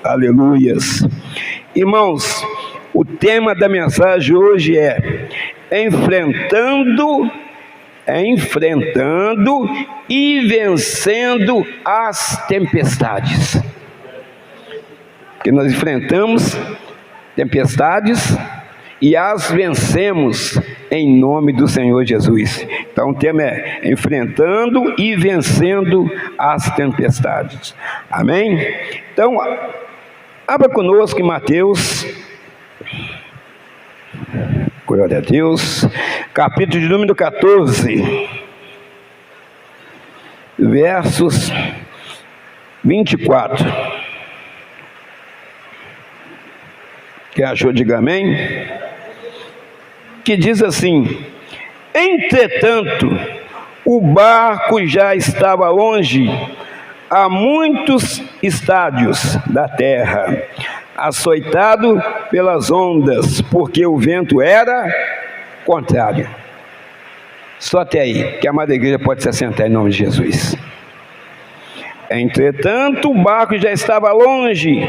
Aleluias. Irmãos, o tema da mensagem hoje é enfrentando e vencendo as tempestades. Porque nós enfrentamos tempestades e as vencemos em nome do Senhor Jesus. Então o tema é enfrentando e vencendo as tempestades. Amém? Então, abra conosco em Mateus, glória a Deus, capítulo de número 14, versos 24. Quem achou, diga amém. Que diz assim: entretanto, o barco já estava longe, a muitos estádios da terra, açoitado pelas ondas, porque o vento era contrário. Só até aí, que a amada igreja pode se assentar em nome de Jesus. Entretanto, o barco já estava longe,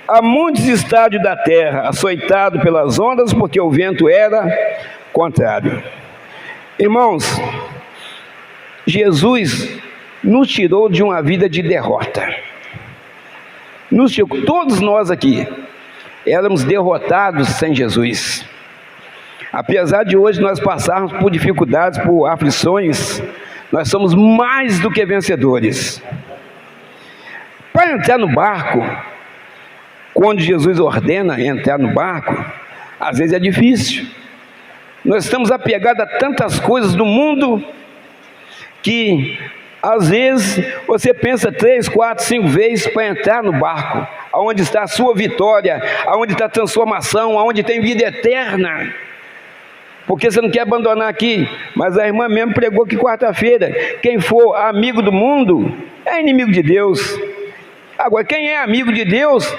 a muitos estádios da terra, açoitado pelas ondas, porque o vento era contrário. Irmãos, Jesus nos tirou de uma vida de derrota. Todos nós aqui éramos derrotados sem Jesus. Apesar de hoje nós passarmos por dificuldades, por aflições, nós somos mais do que vencedores. Para entrar no barco, quando Jesus ordena entrar no barco, às vezes é difícil. Nós estamos apegados a tantas coisas do mundo que às vezes você pensa 3, 4, 5 vezes para entrar no barco, aonde está a sua vitória, aonde está a transformação, aonde tem vida eterna. Porque você não quer abandonar aqui. Mas a irmã mesmo pregou que quarta-feira, quem for amigo do mundo é inimigo de Deus. Agora, quem é amigo de Deus,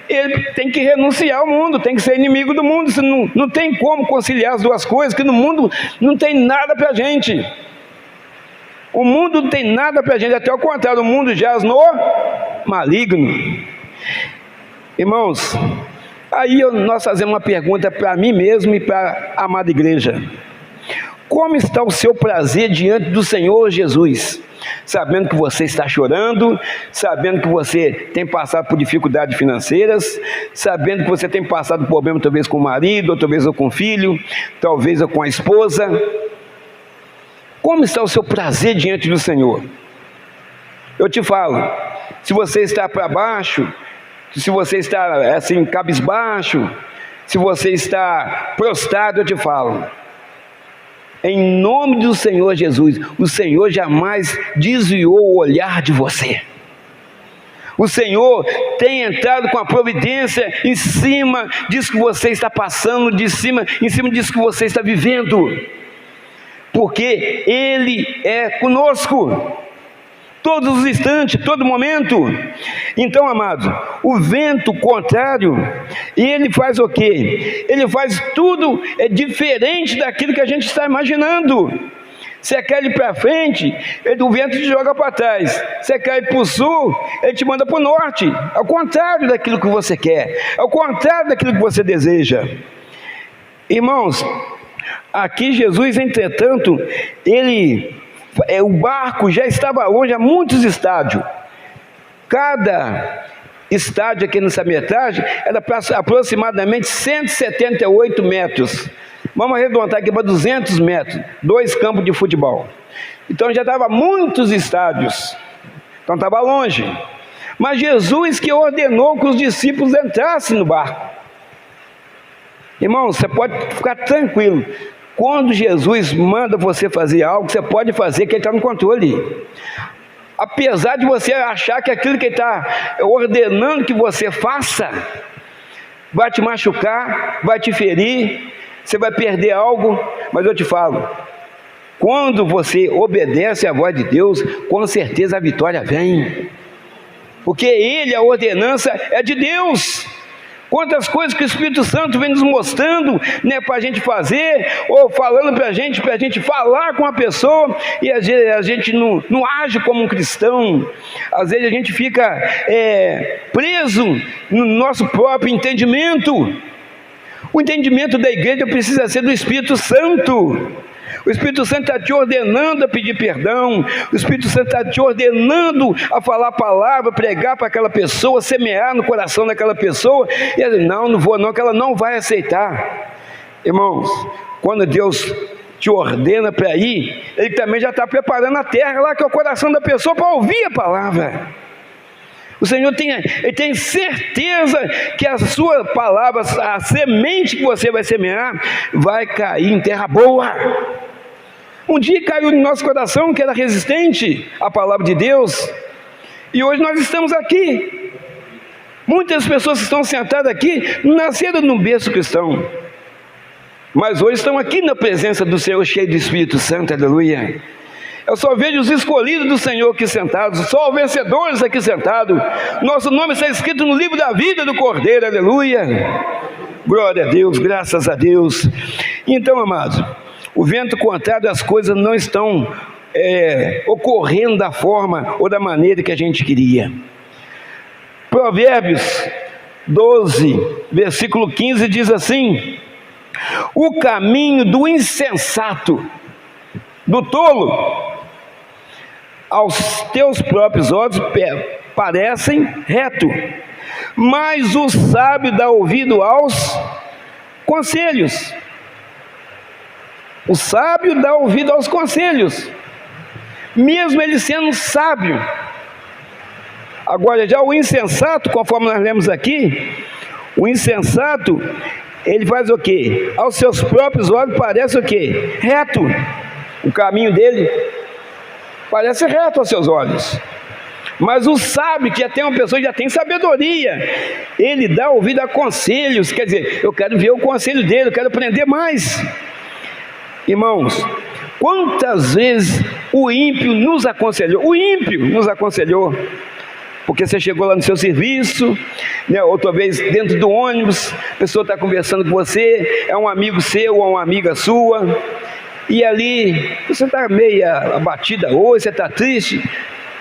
ele tem que renunciar ao mundo, tem que ser inimigo do mundo. Você não tem como conciliar as duas coisas, que no mundo não tem nada para a gente. O mundo não tem nada para a gente, até o contrário, o mundo jaz no maligno. Irmãos, aí nós fazemos uma pergunta para mim mesmo e para a amada igreja: como está o seu prazer diante do Senhor Jesus? Sabendo que você está chorando, sabendo que você tem passado por dificuldades financeiras, sabendo que você tem passado por problema talvez com o marido, ou talvez com o filho, talvez com a esposa. Como está o seu prazer diante do Senhor? Eu te falo, se você está para baixo, se você está assim cabisbaixo, se você está prostrado, eu te falo, em nome do Senhor Jesus, o Senhor jamais desviou o olhar de você. O Senhor tem entrado com a providência em cima disso que você está passando, em cima disso que você está vivendo, porque Ele é conosco, todos os instantes, todo momento. Então, amados, o vento contrário, ele faz o quê? Ele faz tudo diferente daquilo que a gente está imaginando. Você quer ir para frente, o vento te joga para trás. Você quer ir para o sul, ele te manda para o norte. Ao contrário daquilo que você quer, ao contrário daquilo que você deseja. Irmãos, aqui Jesus, entretanto, o barco já estava longe a muitos estádios. Cada estádio aqui nessa metragem era aproximadamente 178 metros. Vamos arredondar aqui para 200 metros, 2 campos de futebol. Então já estava muitos estádios, então estava longe. Mas Jesus que ordenou que os discípulos entrassem no barco. Irmão, você pode ficar tranquilo. Quando Jesus manda você fazer algo, você pode fazer, que Ele está no controle. Apesar de você achar que aquilo que Ele está ordenando que você faça vai te machucar, vai te ferir, você vai perder algo, mas eu te falo, quando você obedece à voz de Deus, com certeza a vitória vem, porque Ele, a ordenança é de Deus. quantas coisas que o Espírito Santo vem nos mostrando, né, para a gente fazer, ou falando para a gente falar com a pessoa, e a gente não age como um cristão. Às vezes a gente fica preso no nosso próprio entendimento. O entendimento da igreja precisa ser do Espírito Santo. O Espírito Santo está te ordenando a pedir perdão. O Espírito Santo está te ordenando a falar a palavra, pregar para aquela pessoa, semear no coração daquela pessoa. E ela diz, não vou não, que ela não vai aceitar. Irmãos, quando Deus te ordena para ir, Ele também já está preparando a terra lá, que é o coração da pessoa, para ouvir a palavra. O Senhor tem certeza que a sua palavra, a semente que você vai semear, vai cair em terra boa. Um dia caiu no nosso coração, que era resistente à palavra de Deus, e hoje nós estamos aqui. Muitas pessoas que estão sentadas aqui nasceram num berço cristão, mas hoje estão aqui na presença do Senhor, cheio do Espírito Santo, aleluia. Eu só vejo os escolhidos do Senhor aqui sentados, só os vencedores aqui sentados. Nosso nome está escrito no livro da vida do Cordeiro, aleluia. Glória a Deus, graças a Deus. Então, amados, o vento contrário, as coisas não estão ocorrendo da forma ou da maneira que a gente queria. Provérbios 12, versículo 15 diz assim: o caminho do insensato, do tolo, aos teus próprios olhos parecem reto, mas o sábio dá ouvido aos conselhos. O sábio dá ouvido aos conselhos, mesmo ele sendo sábio. Agora, já o insensato, conforme nós lemos aqui, o insensato, ele faz o quê? Aos seus próprios olhos parece o quê? Reto. O caminho dele parece reto aos seus olhos. Mas o sábio, que já tem uma pessoa que já tem sabedoria, ele dá ouvido a conselhos. Quer dizer, eu quero ver o conselho dele, eu quero aprender mais. Irmãos, quantas vezes o ímpio nos aconselhou? O ímpio nos aconselhou. Porque você chegou lá no seu serviço, né, outra vez dentro do ônibus, a pessoa está conversando com você, é um amigo seu ou uma amiga sua, e ali você está meio abatida hoje, você está triste,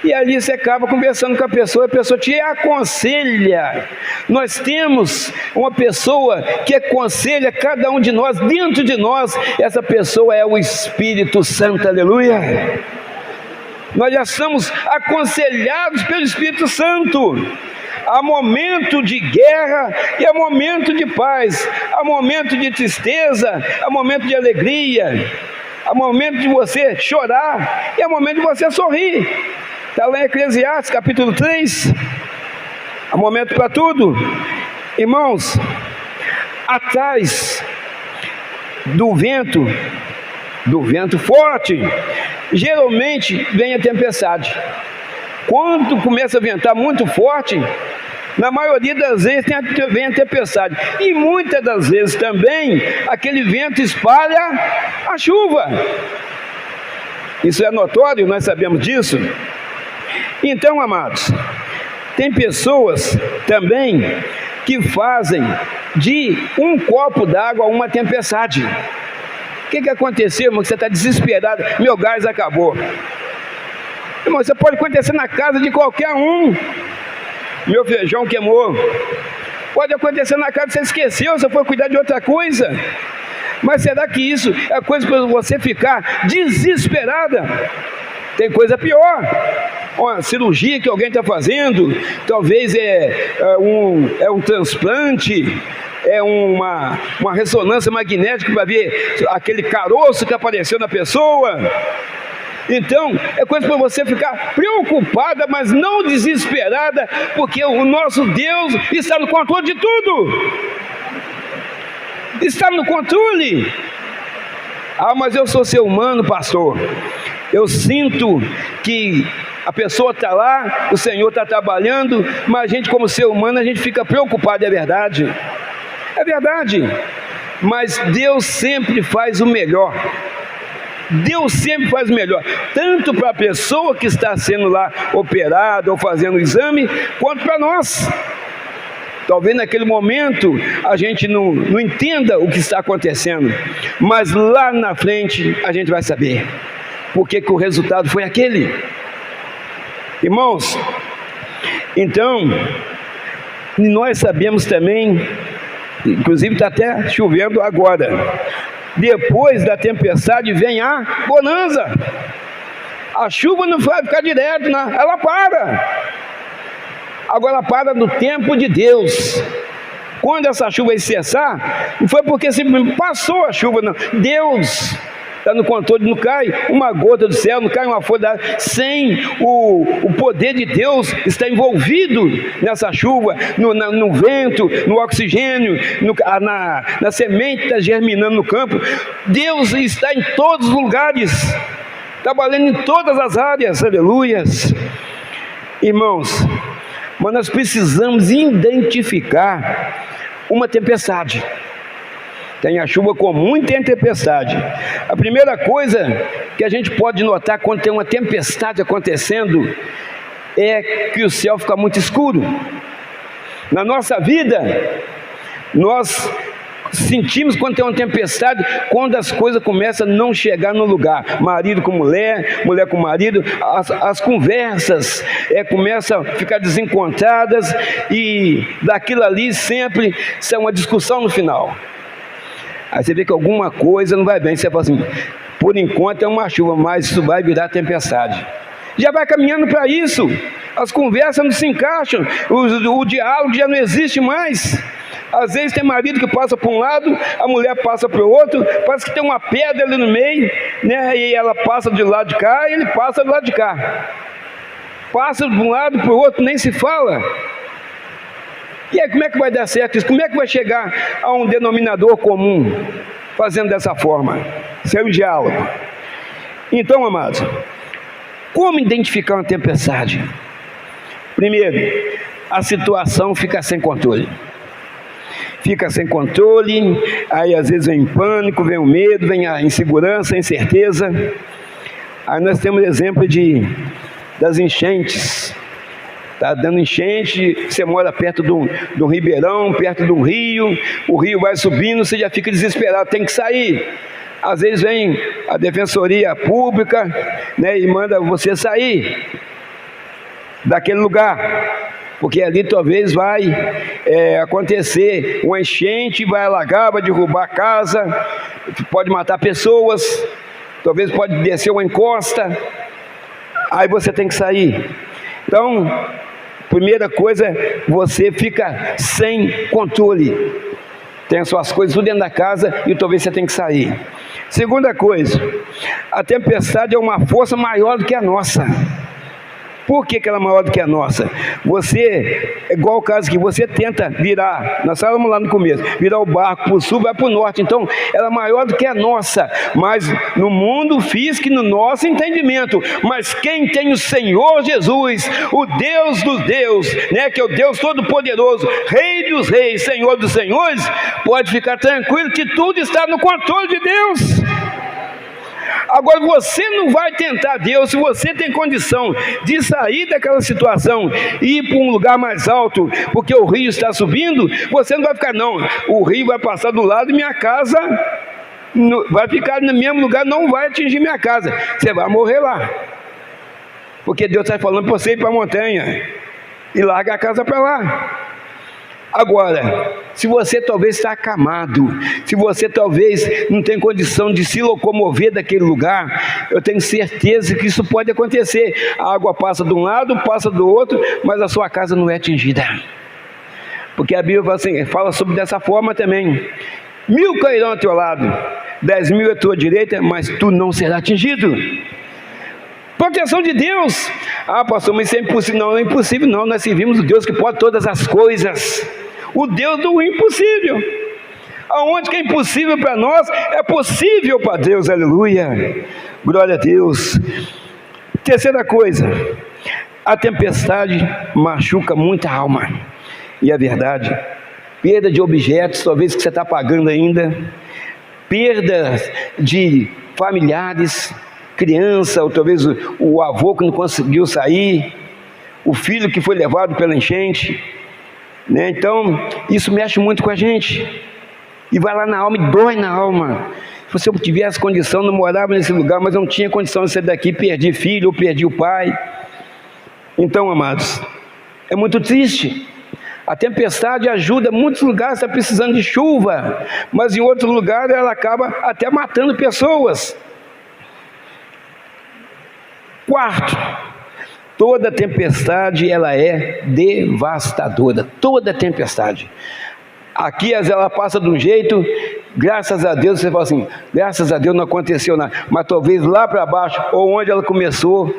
e ali você acaba conversando com a pessoa te aconselha. Nós temos uma pessoa que aconselha cada um de nós, dentro de nós, essa pessoa é o Espírito Santo, aleluia. Nós já somos aconselhados pelo Espírito Santo. Há momento de guerra e há momento de paz, há momento de tristeza, há momento de alegria, há momento de você chorar e há momento de você sorrir. Está lá em Eclesiastes capítulo 3, há momento para tudo. Irmãos, atrás do vento forte, geralmente vem a tempestade. Quando começa a ventar muito forte, na maioria das vezes vem a tempestade. E muitas das vezes também, aquele vento espalha a chuva. Isso é notório, nós sabemos disso. Então, amados, tem pessoas também que fazem de um copo d'água uma tempestade. O que aconteceu, irmão? Você está desesperado, meu gás acabou. Irmão, isso pode acontecer na casa de qualquer um. Meu feijão queimou. Pode acontecer na casa, você esqueceu, você foi cuidar de outra coisa. Mas será que isso é coisa para você ficar desesperada? Tem coisa pior. Uma cirurgia que alguém está fazendo, talvez é um transplante, é uma ressonância magnética para ver aquele caroço que apareceu na pessoa. Então, é coisa para você ficar preocupada, mas não desesperada, porque o nosso Deus está no controle de tudo. Está no controle. Ah, mas eu sou ser humano, pastor. Eu sinto que a pessoa está lá, o Senhor está trabalhando, mas a gente como ser humano, a gente fica preocupado, é verdade. É verdade. Mas Deus sempre faz o melhor. Deus sempre faz o melhor, tanto para a pessoa que está sendo lá operada ou fazendo o exame, quanto para nós. Talvez naquele momento a gente não entenda o que está acontecendo, mas lá na frente a gente vai saber porque que o resultado foi aquele. Irmãos, então, nós sabemos também, inclusive está até chovendo agora, depois da tempestade vem a bonança. A chuva não vai ficar direto, não, ela para. Agora ela para no tempo de Deus. Quando essa chuva cessar, não foi porque simplesmente passou a chuva, não. Deus está no controle, não cai uma gota do céu, não cai uma folha da água, sem o poder de Deus está envolvido nessa chuva, no vento, no oxigênio, na semente que está germinando no campo. Deus está em todos os lugares, trabalhando em todas as áreas, aleluias. Irmãos, mas nós precisamos identificar uma tempestade. Tem a chuva comum e tem a tempestade. A primeira coisa que a gente pode notar quando tem uma tempestade acontecendo é que o céu fica muito escuro. Na nossa vida, nós sentimos quando tem uma tempestade, quando as coisas começam a não chegar no lugar. Marido com mulher, mulher com marido, as conversas começam a ficar desencontradas, e daquilo ali sempre é uma discussão no final. Aí você vê que alguma coisa não vai bem, você fala assim, por enquanto é uma chuva, mas isso vai virar tempestade. Já vai caminhando para isso, as conversas não se encaixam, o diálogo já não existe mais. Às vezes tem marido que passa para um lado, a mulher passa para o outro, parece que tem uma pedra ali no meio, né? E ela passa de lado de cá e ele passa do lado de cá. Passa de um lado para o outro, nem se fala. E aí como é que vai dar certo isso? Como é que vai chegar a um denominador comum fazendo dessa forma? Sem o diálogo. Então, amados, como identificar uma tempestade? Primeiro, a situação fica sem controle. Fica sem controle, aí às vezes vem pânico, vem o medo, vem a insegurança, a incerteza. Aí nós temos exemplo das enchentes. Está dando enchente, você mora perto de um ribeirão, perto de um rio, o rio vai subindo, você já fica desesperado, tem que sair. Às vezes vem a defensoria pública, né, e manda você sair daquele lugar, porque ali talvez vai acontecer uma enchente, vai alagar, vai derrubar a casa, pode matar pessoas, talvez pode descer uma encosta, aí você tem que sair. Então, primeira coisa, você fica sem controle, tem as suas coisas tudo dentro da casa e talvez você tenha que sair. Segunda coisa, a tempestade é uma força maior do que a nossa. Por que ela é maior do que a nossa? Você, é igual o caso que você tenta virar, nós falamos lá no começo, virar o barco para o sul, vai para o norte, então ela é maior do que a nossa, mas no mundo físico e no nosso entendimento. Mas quem tem o Senhor Jesus, o Deus dos deuses, né, que é o Deus Todo-Poderoso, Rei dos reis, Senhor dos senhores, pode ficar tranquilo que tudo está no controle de Deus. Agora você não vai tentar Deus, se você tem condição de sair daquela situação e ir para um lugar mais alto, porque o rio está subindo, você não vai ficar, não, o rio vai passar do lado e minha casa vai ficar no mesmo lugar, não vai atingir minha casa, você vai morrer lá, porque Deus está falando para você ir para a montanha e larga a casa para lá. Agora, se você talvez está acamado, se você talvez não tem condição de se locomover daquele lugar, eu tenho certeza que isso pode acontecer. A água passa de um lado, passa do outro, mas a sua casa não é atingida. Porque a Bíblia fala sobre dessa forma também. 1000 cairão ao teu lado, 10.000 à tua direita, mas tu não serás atingido. Proteção de Deus. Ah, pastor, mas isso é impossível. Não, não é impossível não, nós servimos o Deus que pode todas as coisas, o Deus do impossível. Aonde que é impossível para nós, é possível para Deus, aleluia, glória a Deus. Terceira coisa, a tempestade machuca muita alma, e é verdade, perda de objetos, talvez que você está pagando ainda, perda de familiares, criança, ou talvez o avô que não conseguiu sair, o filho que foi levado pela enchente, né? Então, isso mexe muito com a gente, e vai lá na alma e dói na alma. Se eu tivesse condição, não morava nesse lugar, mas não tinha condição de sair daqui, perdi filho, ou perdi o pai. Então, amados, é muito triste. A tempestade ajuda, muitos lugares está precisando de chuva, mas em outros lugares ela acaba até matando pessoas. Quarto, toda tempestade ela é devastadora, toda tempestade. Aqui ela passa de um jeito, graças a Deus, você fala assim, graças a Deus não aconteceu nada, mas talvez lá para baixo, ou onde ela começou,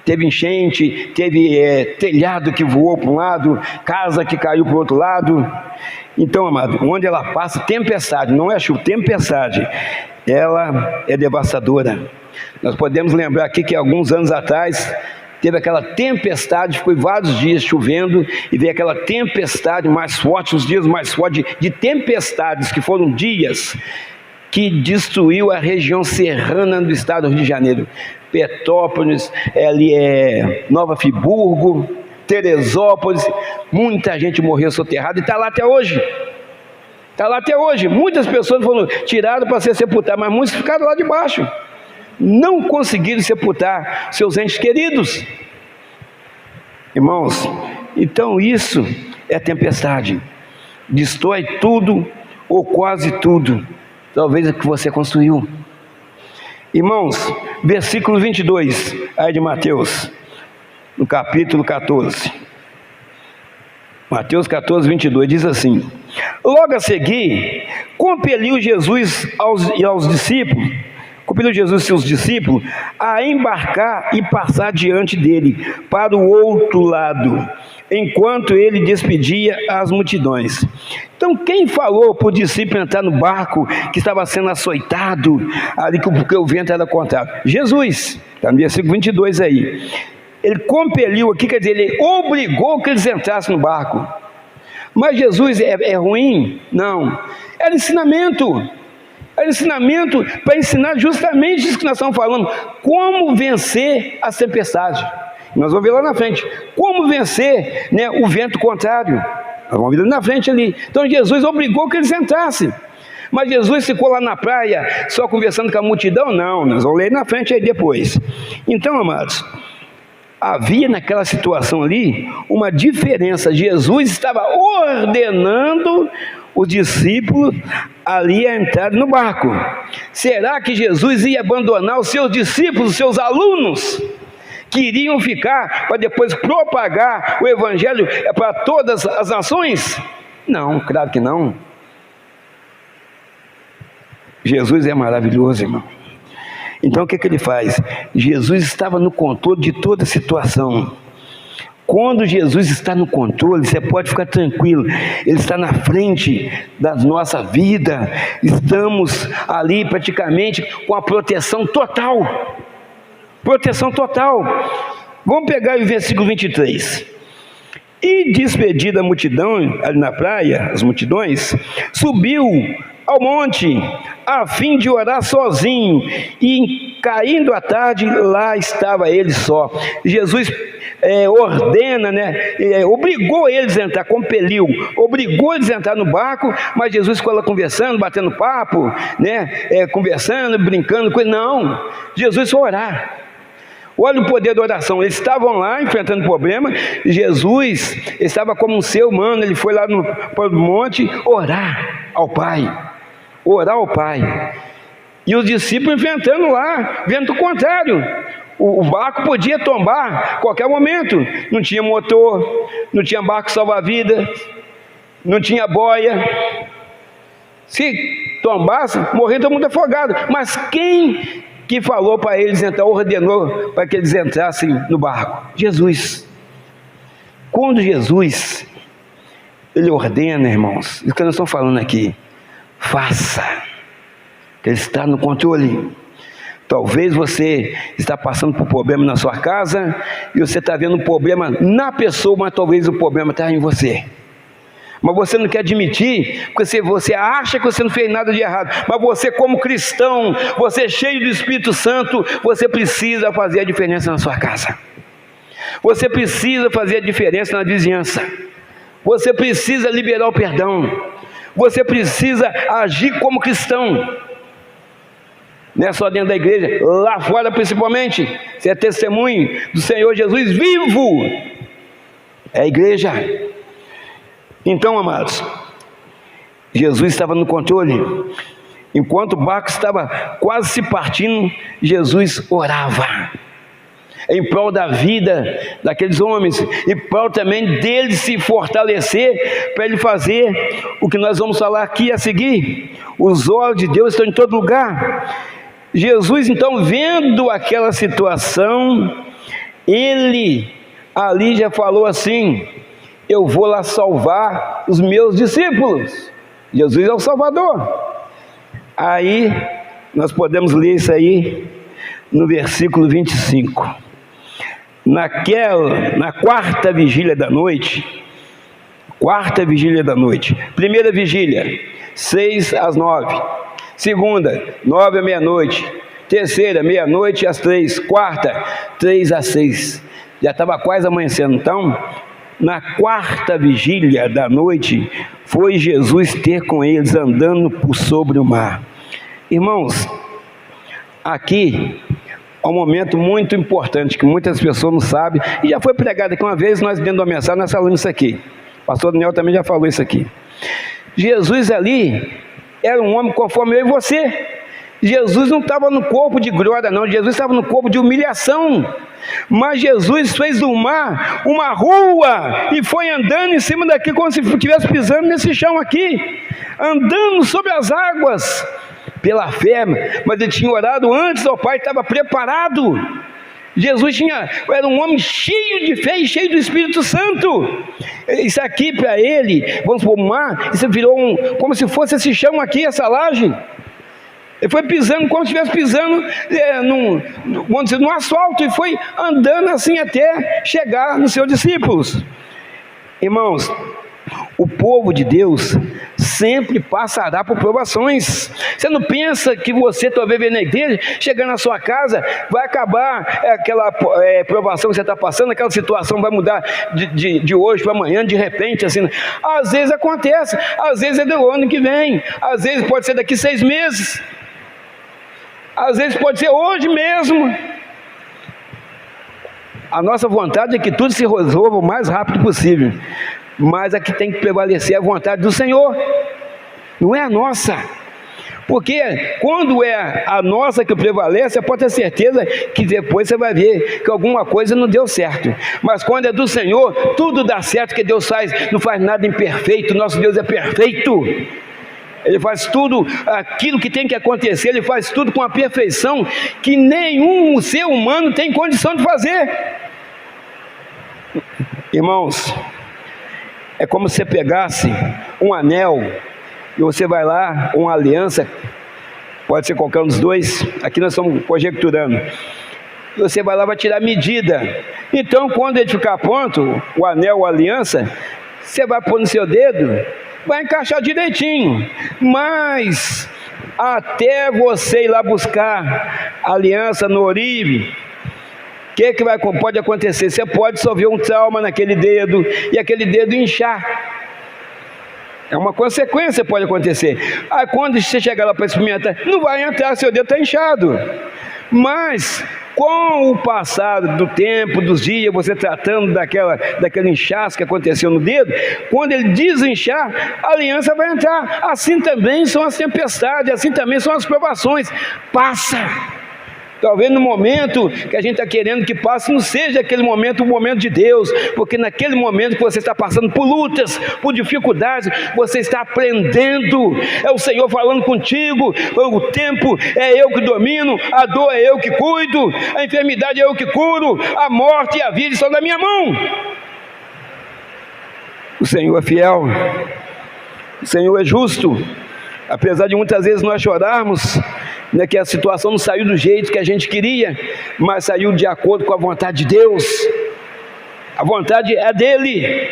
teve enchente, teve telhado que voou para um lado, casa que caiu para o outro lado. Então, amado, onde ela passa, tempestade, não é chuva, tempestade, ela é devastadora. Nós podemos lembrar aqui que alguns anos atrás, teve aquela tempestade, ficou vários dias chovendo, e veio aquela tempestade mais forte, os dias mais fortes de tempestades, que foram dias que destruiu a região serrana do estado do Rio de Janeiro. Petrópolis, Nova Friburgo, Teresópolis, muita gente morreu soterrada e está lá até hoje. Está lá até hoje. Muitas pessoas foram tiradas para ser sepultadas, mas muitos ficaram lá debaixo. Não conseguiram sepultar seus entes queridos. Irmãos, então isso é tempestade. Destrói tudo ou quase tudo, talvez o que você construiu. Irmãos, versículo 22, aí de Mateus, no capítulo 14. Mateus 14, 22, diz assim: logo a seguir, compeliu Jesus seus discípulos a embarcar e passar diante dele para o outro lado, enquanto ele despedia as multidões. Então, quem falou para o discípulo entrar no barco que estava sendo açoitado, ali porque o vento era contrário? Jesus, está no versículo 22 aí. Ele compeliu aqui, quer dizer, ele obrigou que eles entrassem no barco. Mas Jesus é ruim? Não. Era ensinamento. Era ensinamento para ensinar justamente isso que nós estamos falando. Como vencer as tempestades. Nós vamos ver lá na frente. Como vencer, né, o vento contrário. Nós vamos ver lá na frente ali. Então Jesus obrigou que eles entrassem. Mas Jesus ficou lá na praia só conversando com a multidão? Não, nós vamos ler na frente aí depois. Então, amados, havia naquela situação ali uma diferença. Jesus estava ordenando os discípulos ali a entrar no barco. Será que Jesus ia abandonar os seus discípulos, os seus alunos, que iriam ficar para depois propagar o evangelho para todas as nações? Não, claro que não. Jesus é maravilhoso, irmão. Então o que ele faz? Jesus estava no controle de toda a situação. Quando Jesus está no controle, você pode ficar tranquilo, Ele está na frente da nossa vida. Estamos ali praticamente com a proteção total. Proteção total. Vamos pegar o versículo 23. E despedida a multidão, ali na praia, as multidões, subiu ao monte, a fim de orar sozinho, e caindo a tarde, lá estava ele só. Jesus ordena, né? Obrigou eles a entrar, compeliu, obrigou eles a entrar no barco, mas Jesus ficou lá conversando, batendo papo, né? Conversando, brincando, não, Jesus foi orar. Olha o poder da oração. Eles estavam lá enfrentando problema. Jesus estava como um ser humano. Ele foi lá no monte orar ao Pai. Orar ao Pai. E os discípulos enfrentando lá, vento contrário. O barco podia tombar a qualquer momento. Não tinha motor, não tinha barco salva-vidas, não tinha boia. Se tombasse, morria todo mundo afogado. Mas quem que falou para eles entrar, ordenou para que eles entrassem no barco? Jesus. Quando Jesus, Ele ordena, irmãos, isso que nós estamos falando aqui, faça, que Ele está no controle. Talvez você está passando por problema na sua casa, e você está vendo um problema na pessoa, mas talvez o problema está em você. Mas você não quer admitir, porque você acha que você não fez nada de errado. Mas você, como cristão, você cheio do Espírito Santo, você precisa fazer a diferença na sua casa. Você precisa fazer a diferença na vizinhança. Você precisa liberar o perdão. Você precisa agir como cristão. Não é só dentro da igreja, lá fora principalmente. Você é testemunho do Senhor Jesus vivo. É a igreja. Então, amados, Jesus estava no controle. Enquanto o barco estava quase se partindo, Jesus orava em prol da vida daqueles homens, e prol também dele se fortalecer, para ele fazer o que nós vamos falar aqui a seguir. Os olhos de Deus estão em todo lugar. Jesus, então, vendo aquela situação, ele ali já falou assim: eu vou lá salvar os meus discípulos. Jesus é o Salvador. Aí nós podemos ler isso aí no versículo 25. Na quarta vigília da noite, primeira vigília, 6 às 9, segunda, 9 à meia-noite, terceira, meia-noite às 3, quarta, 3 às 6, já estava quase amanhecendo. Então, na quarta vigília da noite, foi Jesus ter com eles andando por sobre o mar. Irmãos, aqui é um momento muito importante que muitas pessoas não sabem, e já foi pregado aqui uma vez, nós dentro da mensagem, nós falamos isso aqui. O pastor Daniel também já falou isso aqui. Jesus ali era um homem conforme eu e você. Jesus não estava no corpo de glória, não. Jesus estava no corpo de humilhação. Mas Jesus fez do mar uma rua e foi andando em cima daqui como se estivesse pisando nesse chão aqui, andando sobre as águas pela fé. Mas ele tinha orado antes ao Pai, estava preparado. Jesus era um homem cheio de fé e cheio do Espírito Santo. Isso aqui para ele, vamos para o mar, isso virou como se fosse esse chão aqui, essa laje. Ele foi pisando como se estivesse pisando no asfalto, e foi andando assim até chegar nos seus discípulos. Irmãos, o povo de Deus sempre passará por provações. Você não pensa que você, talvez vendo na igreja, chegando na sua casa, vai acabar aquela provação que você está passando, aquela situação vai mudar de hoje para amanhã, de repente, assim. Às vezes acontece, às vezes é do ano que vem, às vezes pode ser daqui 6 meses, às vezes pode ser hoje mesmo. A nossa vontade é que tudo se resolva o mais rápido possível, mas a que tem que prevalecer é a vontade do Senhor, não é a nossa. Porque quando é a nossa que prevalece, você pode ter certeza que depois você vai ver que alguma coisa não deu certo. Mas quando é do Senhor, tudo dá certo, que Deus não faz nada imperfeito. Nosso Deus é perfeito. Ele faz tudo aquilo que tem que acontecer, Ele faz tudo com a perfeição que nenhum ser humano tem condição de fazer. Irmãos, é como se você pegasse um anel e você vai lá, uma aliança, pode ser qualquer um dos dois, aqui nós estamos conjecturando, e você vai lá, vai tirar a medida. Então, quando ele ficar pronto, o anel, a aliança, você vai pôr no seu dedo, vai encaixar direitinho, mas até você ir lá buscar a aliança no Oribe, o que pode acontecer? Você pode sofrer um trauma naquele dedo, e aquele dedo inchar. É uma consequência que pode acontecer. Aí quando você chegar lá para experimentar, não vai entrar, seu dedo está inchado. Mas com o passar do tempo, dos dias, você tratando daquele inchaço que aconteceu no dedo, quando ele desinchar, a aliança vai entrar. Assim também são as tempestades, assim também são as provações. Passa. Talvez no momento que a gente está querendo que passe, não seja aquele momento, o momento de Deus, porque naquele momento que você está passando por lutas, por dificuldades, você está aprendendo, é o Senhor falando contigo. O tempo é eu que domino, a dor é eu que cuido, a enfermidade é eu que curo, a morte e a vida estão na minha mão. O Senhor é fiel, o Senhor é justo. Apesar de muitas vezes nós chorarmos, que a situação não saiu do jeito que a gente queria, mas saiu de acordo com a vontade de Deus. A vontade é dele,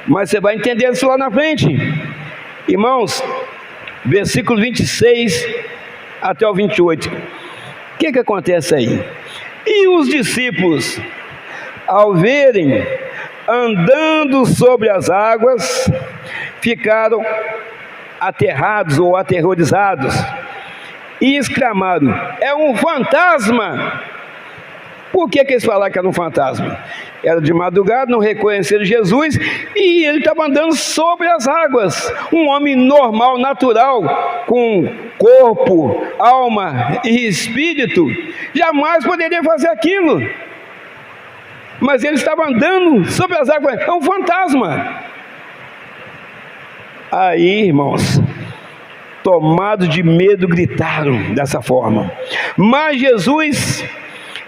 mas você vai entender isso lá na frente. Irmãos, versículo 26 até o 28, o que acontece aí? E os discípulos, ao verem andando sobre as águas, ficaram aterrados ou aterrorizados e exclamaram: é um fantasma! Por que eles falaram que era um fantasma? Era de madrugada, não reconheceram Jesus e ele estava andando sobre as águas. Um homem normal, natural, com corpo, alma e espírito, jamais poderia fazer aquilo. Mas ele estava andando sobre as águas, é um fantasma. Aí, irmãos, tomados de medo, gritaram dessa forma. Mas Jesus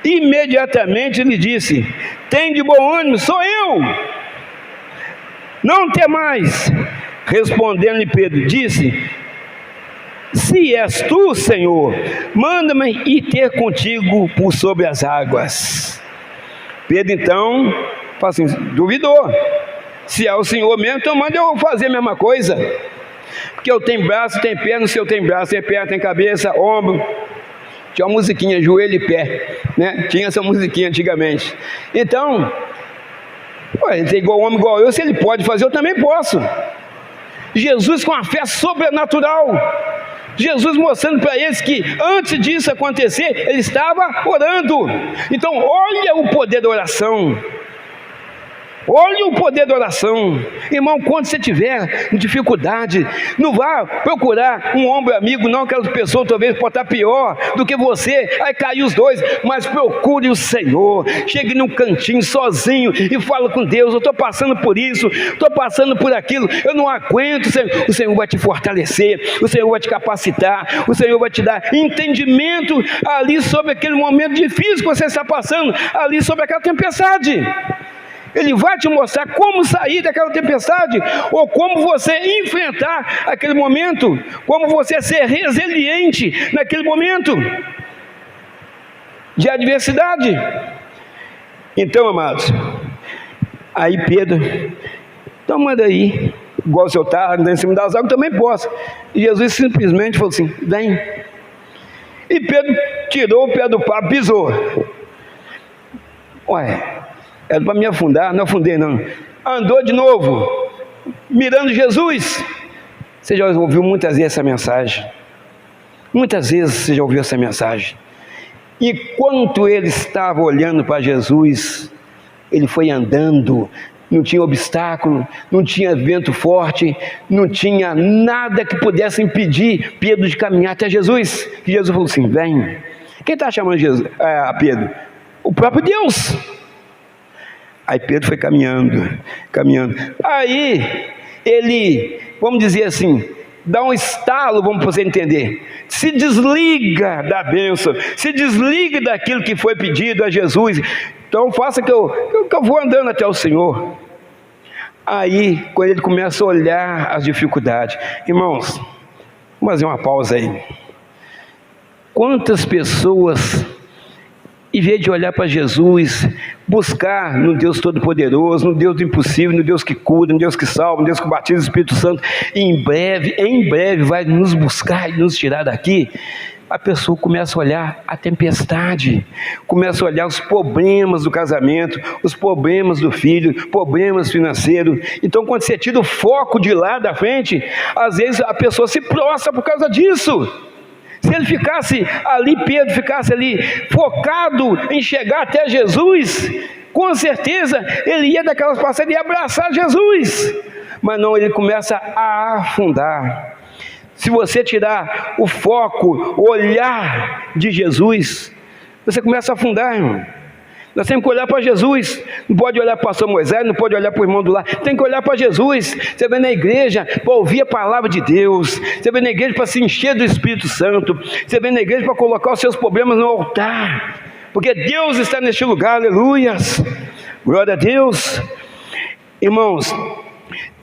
imediatamente lhe disse: tem de bom ânimo, sou eu, não temais. Respondendo-lhe Pedro, disse: se és tu, Senhor, manda-me ir ter contigo por sobre as águas. Pedro então fala assim, duvidou. Se é o Senhor mesmo, então manda eu fazer a mesma coisa, porque eu tenho braço, tenho perna, se eu tenho braço, tenho perna, tenho cabeça, ombro. Tinha uma musiquinha, joelho e pé, né? Tinha essa musiquinha antigamente. Então, ele é igual homem, igual eu, se ele pode fazer, eu também posso. Jesus com a fé sobrenatural, Jesus mostrando para eles que antes disso acontecer, ele estava orando. Então, olha o poder da oração. Olha o poder da oração. Irmão, quando você tiver dificuldade, não vá procurar um ombro amigo, não, aquela pessoa talvez pode estar pior do que você, aí caiu os dois, mas procure o Senhor. Chegue num cantinho sozinho e fala com Deus: eu estou passando por isso, estou passando por aquilo, eu não aguento. O Senhor vai te fortalecer, o Senhor vai te capacitar, o Senhor vai te dar entendimento ali sobre aquele momento difícil que você está passando, ali sobre aquela tempestade. Ele vai te mostrar como sair daquela tempestade, ou como você enfrentar aquele momento, como você ser resiliente naquele momento de adversidade. Então, amados, aí Pedro, então manda aí, igual o senhor está andando em cima das águas, também posso. E Jesus simplesmente falou assim: vem. E Pedro tirou o pé do papo, pisou. Ué, era para me afundar, não afundei não. Andou de novo, mirando Jesus. Você já ouviu muitas vezes essa mensagem? Muitas vezes você já ouviu essa mensagem. Enquanto ele estava olhando para Jesus, ele foi andando. Não tinha obstáculo, não tinha vento forte, não tinha nada que pudesse impedir Pedro de caminhar até Jesus. Que Jesus falou assim: vem. Quem está chamando Pedro? O próprio Deus. Aí Pedro foi caminhando. Aí ele, vamos dizer assim, dá um estalo, vamos você entender, se desliga da bênção, se desliga daquilo que foi pedido a Jesus. Então faça que eu vou andando até o Senhor. Aí, quando ele começa a olhar as dificuldades, irmãos, vamos fazer uma pausa aí. Quantas pessoas, em vez de olhar para Jesus, buscar no Deus Todo-Poderoso, no Deus do impossível, no Deus que cura, no Deus que salva, no Deus que batiza o Espírito Santo, em breve vai nos buscar e nos tirar daqui, a pessoa começa a olhar a tempestade, começa a olhar os problemas do casamento, os problemas do filho, problemas financeiros. Então, quando você tira o foco de lá da frente, às vezes a pessoa se prostra por causa disso. Se ele ficasse ali, Pedro ficasse ali focado em chegar até Jesus, com certeza ele ia daquelas passadas e ia abraçar Jesus. Mas não, ele começa a afundar. Se você tirar o foco, o olhar de Jesus, você começa a afundar, irmão. Nós temos que olhar para Jesus. Não pode olhar para o pastor Moisés, não pode olhar para o irmão do lar. Tem que olhar para Jesus. Você vem na igreja para ouvir a palavra de Deus. Você vem na igreja para se encher do Espírito Santo. Você vem na igreja para colocar os seus problemas no altar, porque Deus está neste lugar, aleluias, glória a Deus. Irmãos,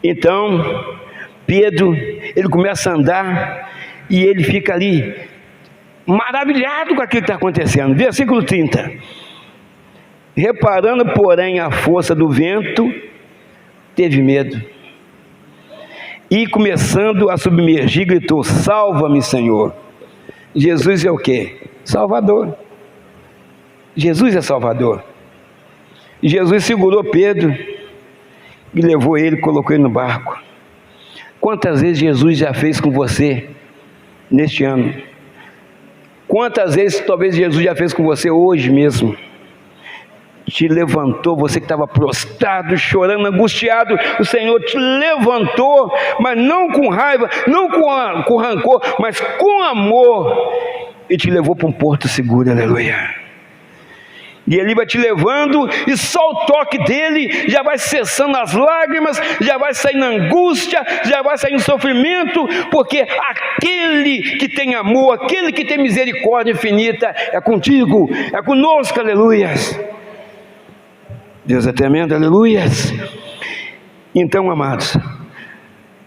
então Pedro, ele começa a andar e ele fica ali maravilhado com aquilo que está acontecendo. Versículo 30. Reparando, porém, a força do vento, teve medo. E começando a submergir, gritou: salva-me, Senhor. Jesus é o quê? Salvador. Jesus é Salvador. Jesus segurou Pedro e levou ele e colocou ele no barco. Quantas vezes Jesus já fez com você neste ano? Quantas vezes talvez Jesus já fez com você hoje mesmo? Te levantou, você que estava prostrado, chorando, angustiado, o Senhor te levantou, mas não com raiva, não com rancor, mas com amor, e te levou para um porto seguro, aleluia. E Ele vai te levando, e só o toque dEle já vai cessando as lágrimas, já vai saindo a angústia, já vai saindo o sofrimento, porque aquele que tem amor, aquele que tem misericórdia infinita, é contigo, é conosco, aleluias. Deus é tremendo, aleluias. Então, amados,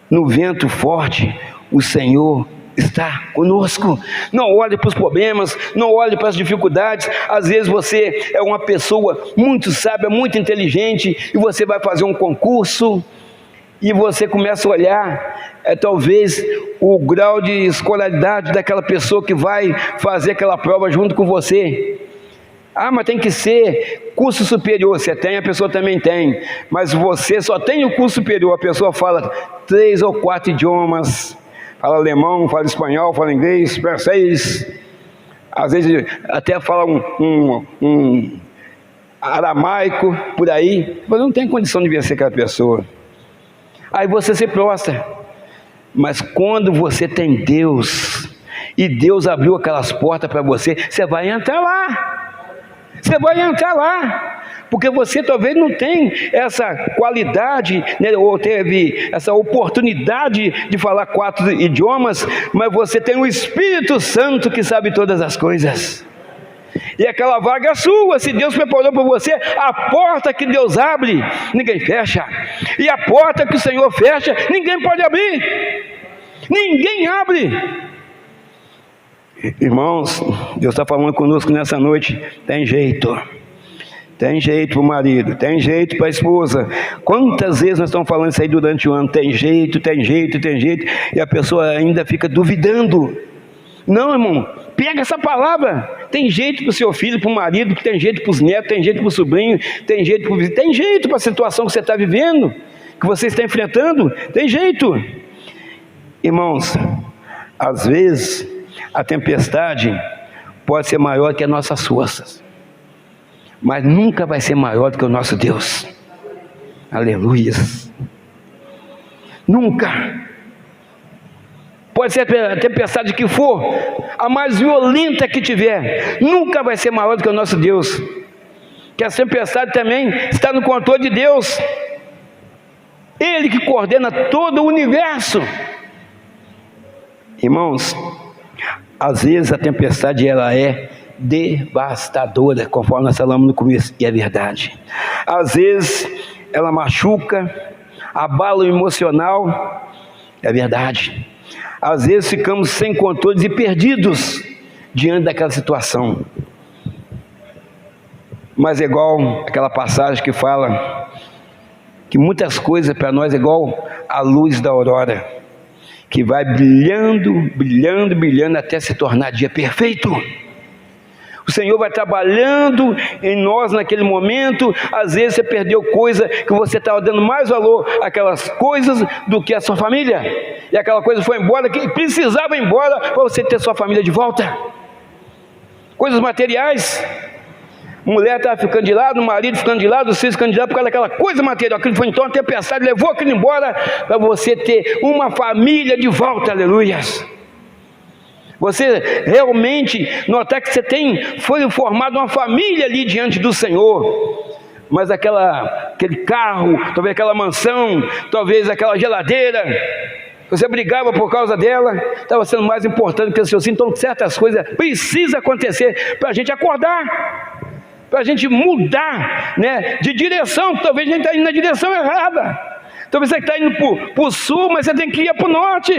no vento forte, o Senhor está conosco. Não olhe para os problemas, não olhe para as dificuldades. Às vezes você é uma pessoa muito sábia, muito inteligente, e você vai fazer um concurso, e você começa a olhar, talvez o grau de escolaridade daquela pessoa que vai fazer aquela prova junto com você. Ah, mas tem que ser curso superior. Você tem, a pessoa também tem, mas você só tem o curso superior. A pessoa fala 3 ou 4 idiomas, fala alemão, fala espanhol, fala inglês, francês, às vezes até fala um aramaico, por aí. Você não tem condição de vencer aquela pessoa. Aí você se prostra. Mas quando você tem Deus, e Deus abriu aquelas portas para você, você vai entrar lá. Você vai entrar lá, porque você talvez não tem essa qualidade, né, ou teve essa oportunidade de falar 4 idiomas, mas você tem o Espírito Santo que sabe todas as coisas. E aquela vaga é sua. Se Deus preparou para você, a porta que Deus abre, ninguém fecha. E a porta que o Senhor fecha, ninguém pode abrir. Ninguém abre. Irmãos, Deus está falando conosco nessa noite. Tem jeito para o marido, tem jeito para a esposa. Quantas vezes nós estamos falando isso aí durante o ano? Tem jeito, e a pessoa ainda fica duvidando. Não, irmão, pega essa palavra. Tem jeito para o seu filho, para o marido, tem jeito para os netos, tem jeito para o sobrinho, tem jeito para o vizinho, tem jeito para a situação que você está vivendo, que você está enfrentando, tem jeito. Irmãos, às vezes a tempestade pode ser maior que as nossas forças, mas nunca vai ser maior do que o nosso Deus. Aleluias. Nunca. Pode ser a tempestade que for, a mais violenta que tiver, nunca vai ser maior do que o nosso Deus. Que a tempestade também está no controle de Deus. Ele que coordena todo o universo. Irmãos, às vezes a tempestade ela é devastadora, conforme nós falamos no começo, e é verdade. Às vezes ela machuca, abala o emocional, é verdade. Às vezes ficamos sem controles e perdidos diante daquela situação. Mas é igual aquela passagem que fala que muitas coisas para nós é igual a luz da aurora, que vai brilhando, brilhando, brilhando até se tornar dia perfeito. O Senhor vai trabalhando em nós naquele momento. Às vezes você perdeu coisa que você estava dando mais valor àquelas coisas do que a sua família, e aquela coisa foi embora, que precisava ir embora para você ter sua família de volta. Coisas materiais. Mulher estava ficando de lado, o marido ficando de lado, os filhos ficando de lado por causa daquela coisa material. Aquilo foi então a tempestade, levou aquilo embora para você ter uma família de volta, aleluias. Você realmente notar que foi formada uma família ali diante do Senhor. Mas aquele carro, talvez aquela mansão, talvez aquela geladeira, você brigava por causa dela, estava sendo mais importante que o seu. Então certas coisas precisam acontecer para a gente acordar, para a gente mudar, né, de direção. Talvez a gente está indo na direção errada. Talvez você está indo para o sul, mas você tem que ir para o norte.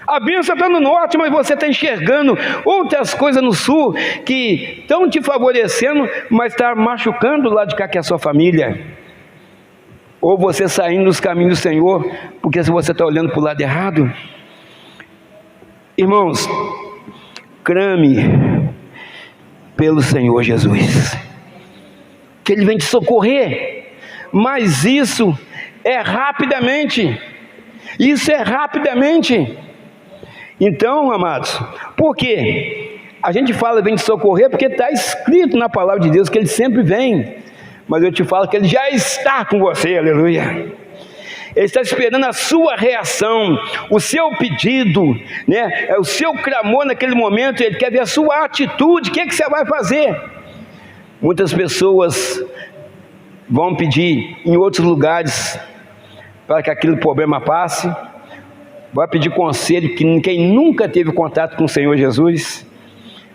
A bênção está no norte, mas você está enxergando outras coisas no sul que estão te favorecendo, mas está machucando lá de cá, que é a sua família. Ou você saindo dos caminhos do Senhor, porque se você está olhando para o lado errado. Irmãos, clame pelo Senhor Jesus, que Ele vem te socorrer. Mas isso é rapidamente. Isso é rapidamente. Então, amados, por quê? A gente fala vem te socorrer porque está escrito na palavra de Deus que Ele sempre vem. Mas eu te falo que Ele já está com você, aleluia. Ele está esperando a sua reação, o seu pedido, né? O seu clamor naquele momento. Ele quer ver a sua atitude. O que você vai fazer? Muitas pessoas vão pedir em outros lugares para que aquele problema passe. Vai pedir conselho quem nunca teve contato com o Senhor Jesus,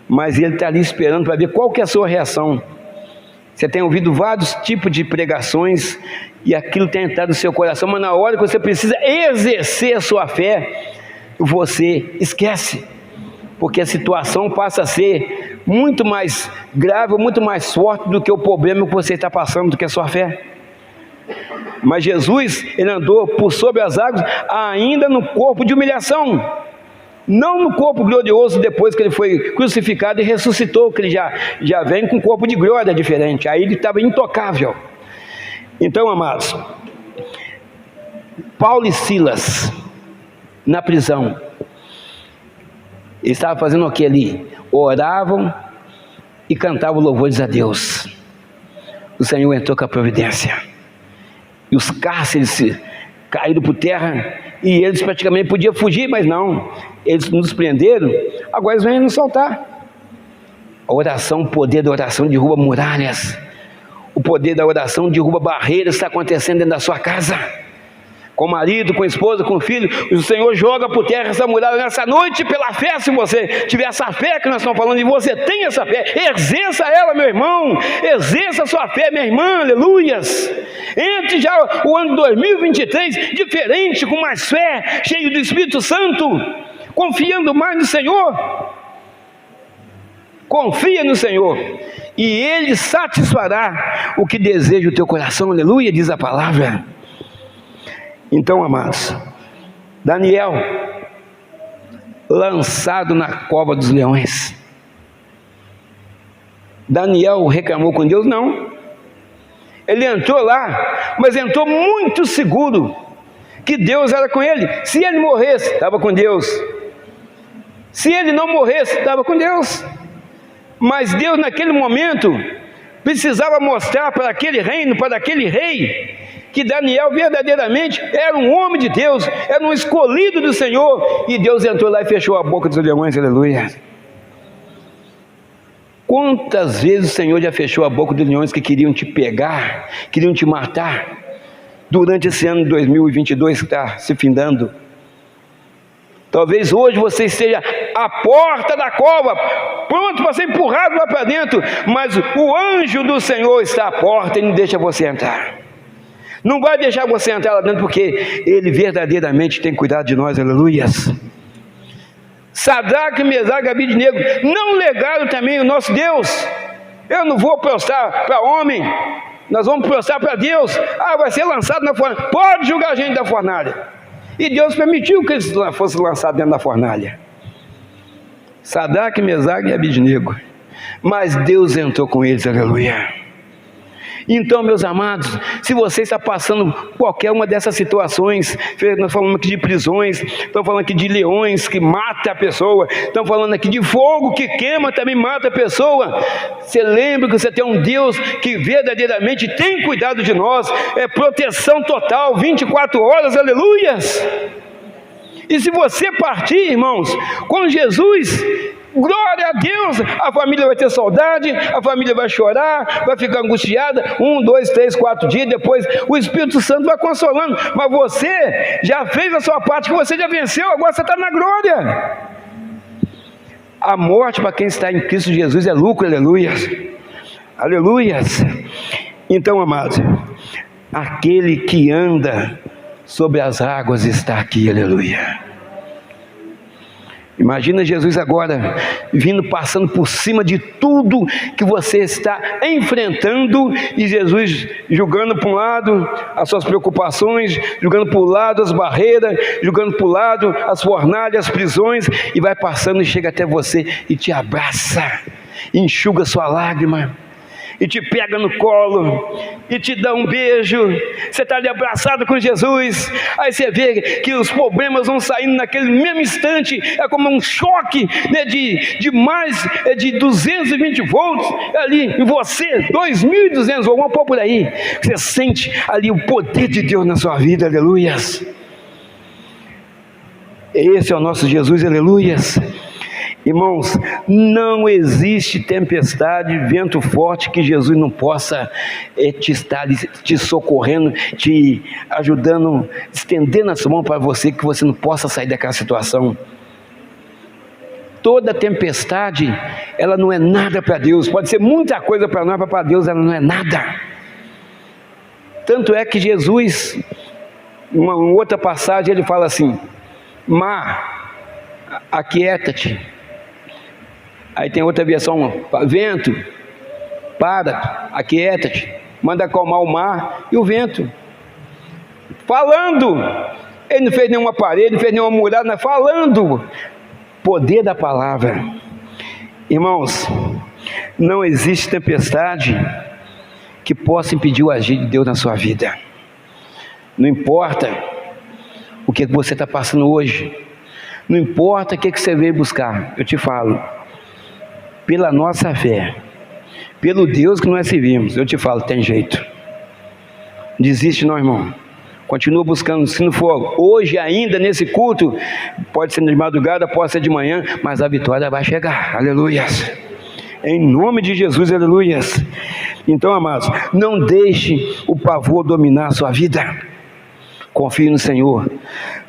mas Ele está ali esperando para ver qual que é a sua reação. Você tem ouvido vários tipos de pregações e aquilo tem entrado no seu coração, mas na hora que você precisa exercer a sua fé, você esquece, porque a situação passa a ser muito mais grave, muito mais forte do que o problema que você está passando, do que a sua fé. Mas Jesus, Ele andou por sobre as águas ainda no corpo de humilhação, não no corpo glorioso depois que Ele foi crucificado e ressuscitou, que Ele já vem com um corpo de glória diferente. Aí Ele estava intocável. Então, amados, Paulo e Silas na prisão, eles estavam fazendo o que ali? Oravam e cantavam louvores a Deus. O Senhor entrou com a providência e os cárceres caíram por terra, e eles praticamente podiam fugir, mas não, eles nos prenderam, agora eles vêm nos soltar. A oração, o poder da oração derruba muralhas, o poder da oração derruba barreiras. Está acontecendo dentro da sua casa, com o marido, com a esposa, com o filho. O Senhor joga por terra essa muralha nessa noite pela fé. Se você tiver essa fé que nós estamos falando, e você tem essa fé, exerça ela, meu irmão, exerça a sua fé, minha irmã, aleluias. Entre já o ano 2023 diferente, com mais fé, cheio do Espírito Santo, confiando mais no Senhor. Confia no Senhor e Ele satisfará o que deseja o teu coração, aleluia, diz a palavra. Então, amados, Daniel, lançado na cova dos leões. Daniel reclamou com Deus? Não. Ele entrou lá, mas entrou muito seguro que Deus era com ele. Se ele morresse, estava com Deus. Se ele não morresse, estava com Deus. Mas Deus naquele momento precisava mostrar para aquele reino, para aquele rei, que Daniel verdadeiramente era um homem de Deus, era um escolhido do Senhor. E Deus entrou lá e fechou a boca dos leões, aleluia. Quantas vezes o Senhor já fechou a boca dos leões que queriam te pegar, queriam te matar, durante esse ano de 2022 que está se findando? Talvez hoje você esteja à porta da cova, pronto para ser empurrado lá para dentro, mas o anjo do Senhor está à porta e não deixa você entrar. Não vai deixar você entrar lá dentro, porque Ele verdadeiramente tem cuidado de nós, aleluias. Sadraque, Mesaque e Abednego não negaram também o nosso Deus. Eu não vou prostrar para homem, nós vamos prostrar para Deus. Vai ser lançado na fornalha, pode julgar a gente da fornalha. E Deus permitiu que eles fossem lançados dentro da fornalha. Sadraque, Mesaque e Abednego. Mas Deus entrou com eles, aleluia. Então, meus amados, se você está passando qualquer uma dessas situações, nós falamos aqui de prisões, estamos falando aqui de leões que matam a pessoa, estamos falando aqui de fogo que queima, também mata a pessoa. Você lembra que você tem um Deus que verdadeiramente tem cuidado de nós, é proteção total, 24 horas, aleluias. E se você partir, irmãos, com Jesus, glória a Deus, a família vai ter saudade, a família vai chorar, vai ficar angustiada, 1, 2, 3, 4 dias, depois o Espírito Santo vai consolando, mas você já fez a sua parte, que você já venceu, agora você está na glória. A morte para quem está em Cristo Jesus é lucro, aleluias, aleluias. Então, amados, aquele que anda sobre as águas está aqui, aleluia. Imagina Jesus agora vindo, passando por cima de tudo que você está enfrentando, e Jesus julgando para um lado as suas preocupações, julgando para o lado as barreiras, julgando para o lado as fornalhas, as prisões, e vai passando e chega até você e te abraça, enxuga sua lágrima. e te pega no colo, e te dá um beijo, você está ali abraçado com Jesus, aí você vê que os problemas vão saindo naquele mesmo instante, é como um choque, né, de mais de 220 volts, ali em você, 2.200 volts, vamos pôr por aí, você sente ali o poder de Deus na sua vida, aleluias. Esse é o nosso Jesus, aleluias. Irmãos, não existe tempestade, vento forte que Jesus não possa te estar te socorrendo, te ajudando, estendendo a sua mão para você, que você não possa sair daquela situação. Toda tempestade, ela não é nada para Deus, pode ser muita coisa para nós, mas para Deus ela não é nada. Tanto é que Jesus, em outra passagem, ele fala assim: mar, aquieta-te. Aí tem outra versão: vento, para, aquieta-te, manda acalmar o mar e o vento. Falando, ele não fez nenhuma parede, não fez nenhuma muralha, mas falando, poder da palavra. Irmãos, não existe tempestade que possa impedir o agir de Deus na sua vida. Não importa o que você está passando hoje, não importa o que você veio buscar, eu te falo, pela nossa fé, pelo Deus que nós servimos, eu te falo, tem jeito. Desiste não, irmão, continua buscando. Se não for hoje ainda nesse culto, pode ser de madrugada, pode ser de manhã, mas a vitória vai chegar, aleluias, em nome de Jesus, aleluias. Então, amados, não deixe o pavor dominar a sua vida, confie no Senhor,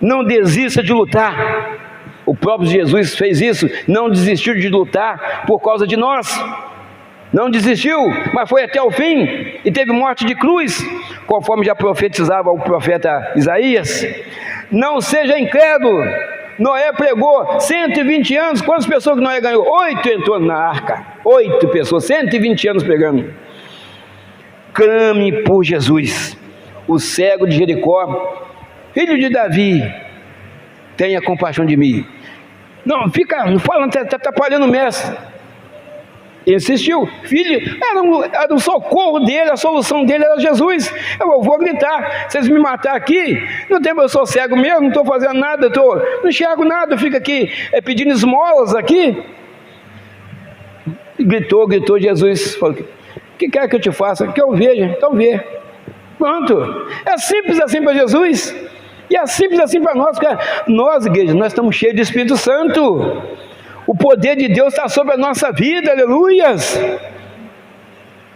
não desista de lutar. O próprio Jesus fez isso, não desistiu de lutar por causa de nós, não desistiu, mas foi até o fim, e teve morte de cruz, conforme já profetizava o profeta Isaías. Não seja incrédulo. Noé pregou 120 anos, quantas pessoas que Noé ganhou? 8 entrou na arca, 8 pessoas, 120 anos pregando. Clame por Jesus. O cego de Jericó: filho de Davi, tenha compaixão de mim. Não, fica, não fala, está atrapalhando o mestre. Insistiu, filho, era o socorro dele, a solução dele era Jesus. Eu vou gritar, vocês me matar aqui, não tem, eu sou cego mesmo, não estou fazendo nada, não enxergo nada, eu fico aqui pedindo esmolas aqui. Gritou, Jesus falou: o que quer que eu te faça? Que eu veja, então vê. Pronto, é simples assim para Jesus, e é simples assim para nós, porque nós, igreja, nós estamos cheios do Espírito Santo, o poder de Deus está sobre a nossa vida, aleluias.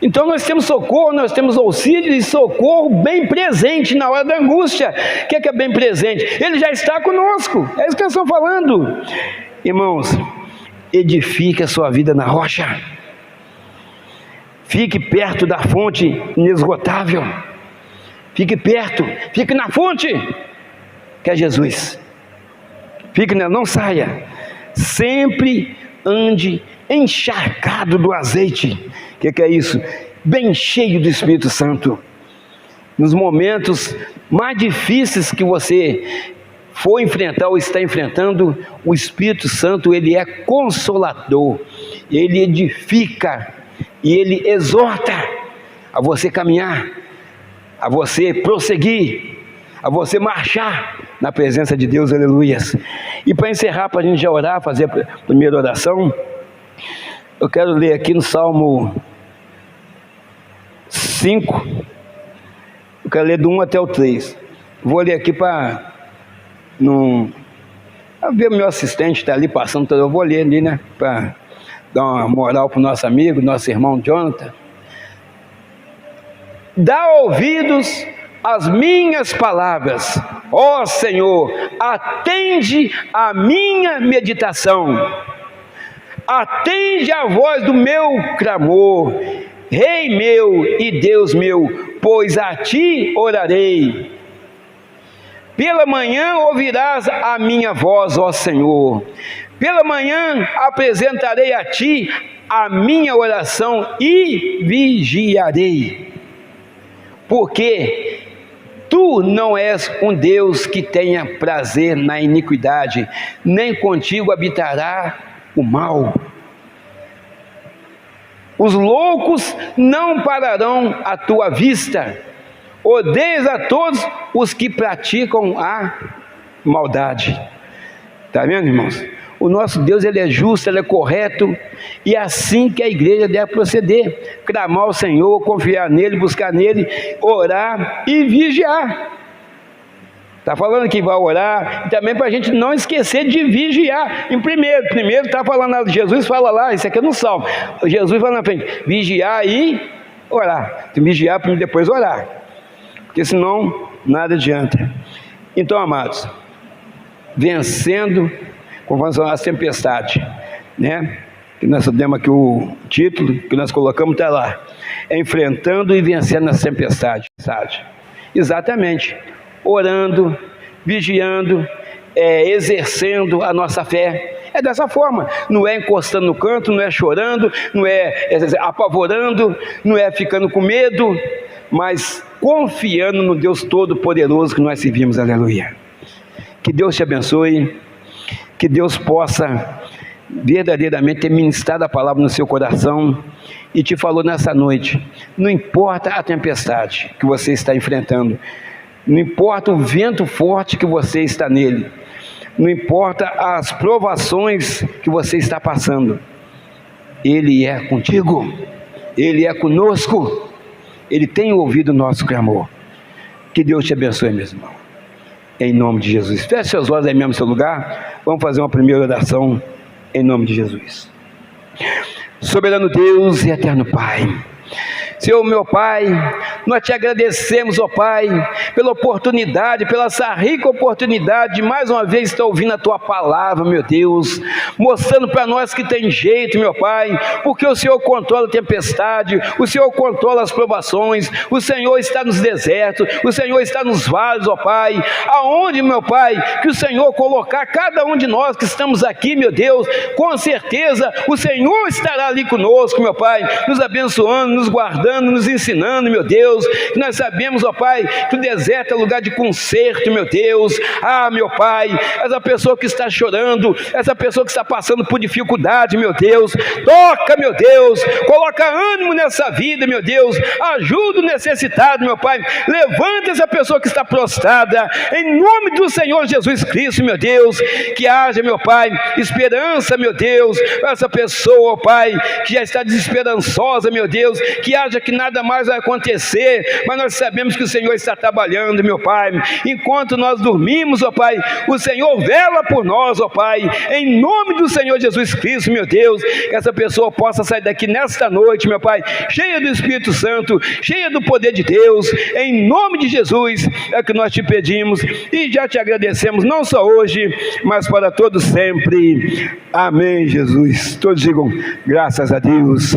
Então nós temos socorro, nós temos auxílio e socorro bem presente na hora da angústia. O que é bem presente? Ele já está conosco, é isso que nós estamos falando. Irmãos, edifique a sua vida na rocha, fique perto da fonte inesgotável, fique perto, fique na fonte, que é Jesus. Fique nela, não saia. Sempre ande encharcado do azeite. O que é isso? Bem cheio do Espírito Santo. Nos momentos mais difíceis que você for enfrentar ou está enfrentando, o Espírito Santo, ele é consolador, ele edifica e ele exorta a você caminhar, a você prosseguir, a você marchar na presença de Deus, aleluias. E para encerrar, para a gente já orar, fazer a primeira oração, eu quero ler aqui no Salmo 5, eu quero ler do 1 até o 3, vou ler aqui para não ver o meu assistente está ali passando, eu vou ler ali, né, para dar uma moral para o nosso amigo, nosso irmão Jonathan. Dá ouvidos às minhas palavras, ó Senhor, atende a minha meditação, atende a voz do meu clamor, Rei meu e Deus meu, pois a ti orarei. Pela manhã ouvirás a minha voz, ó Senhor, pela manhã apresentarei a ti a minha oração e vigiarei, porque tu não és um Deus que tenha prazer na iniquidade, nem contigo habitará o mal. Os loucos não pararão à tua vista. Odeias a todos os que praticam a maldade. Está vendo, irmãos? O nosso Deus, Ele é justo, Ele é correto, e é assim que a igreja deve proceder: clamar ao Senhor, confiar nele, buscar nele, orar e vigiar. Está falando que vai orar, e também para a gente não esquecer de vigiar. Em primeiro está falando, Jesus fala lá, isso aqui é no Salmo, Jesus fala na frente, vigiar e orar. Tem que vigiar para depois orar, porque senão nada adianta. Então, amados, vencendo conforme as tempestades, né? Que nós demos aqui o título que nós colocamos, está lá: enfrentando e vencendo as tempestades. Exatamente, orando, vigiando, exercendo a nossa fé. É dessa forma, não é encostando no canto, não é chorando, não é apavorando, não é ficando com medo, mas confiando no Deus Todo-Poderoso que nós servimos. Aleluia. Que Deus te abençoe, que Deus possa verdadeiramente ter ministrado a palavra no seu coração e te falou nessa noite: não importa a tempestade que você está enfrentando, não importa o vento forte que você está nele, não importa as provações que você está passando, Ele é contigo, Ele é conosco, Ele tem ouvido o nosso clamor. Que Deus te abençoe, meu irmão, em nome de Jesus. Feche seus olhos aí mesmo no seu lugar. Vamos fazer uma primeira oração em nome de Jesus. Soberano Deus e eterno Pai, Senhor meu Pai, nós te agradecemos, ó Pai, pela oportunidade, pela essa rica oportunidade de mais uma vez estar ouvindo a Tua palavra, meu Deus, mostrando para nós que tem jeito, meu Pai, porque o Senhor controla a tempestade, o Senhor controla as provações, o Senhor está nos desertos, o Senhor está nos vales, ó Pai, aonde, meu Pai, que o Senhor colocar cada um de nós que estamos aqui, meu Deus, com certeza o Senhor estará ali conosco, meu Pai, nos abençoando, nos guardando, nos ensinando, meu Deus. Nós sabemos, ó Pai, que o deserto é lugar de conserto, meu Deus. Meu Pai, essa pessoa que está chorando, essa pessoa que está passando por dificuldade, meu Deus, toca, meu Deus, coloca ânimo nessa vida, meu Deus, ajuda o necessitado, meu Pai, levanta essa pessoa que está prostrada, em nome do Senhor Jesus Cristo, meu Deus, que haja, meu Pai, esperança, meu Deus, para essa pessoa, ó Pai, que já está desesperançosa, meu Deus, que haja que nada mais vai acontecer, mas nós sabemos que o Senhor está trabalhando, meu Pai, enquanto nós dormimos, ó Pai, o Senhor vela por nós, ó Pai, em nome do Senhor Jesus Cristo, meu Deus, que essa pessoa possa sair daqui nesta noite, meu Pai, cheia do Espírito Santo, cheia do poder de Deus, em nome de Jesus, é que nós te pedimos e já te agradecemos, não só hoje, mas para todos sempre. Amém, Jesus. Todos digam graças a Deus.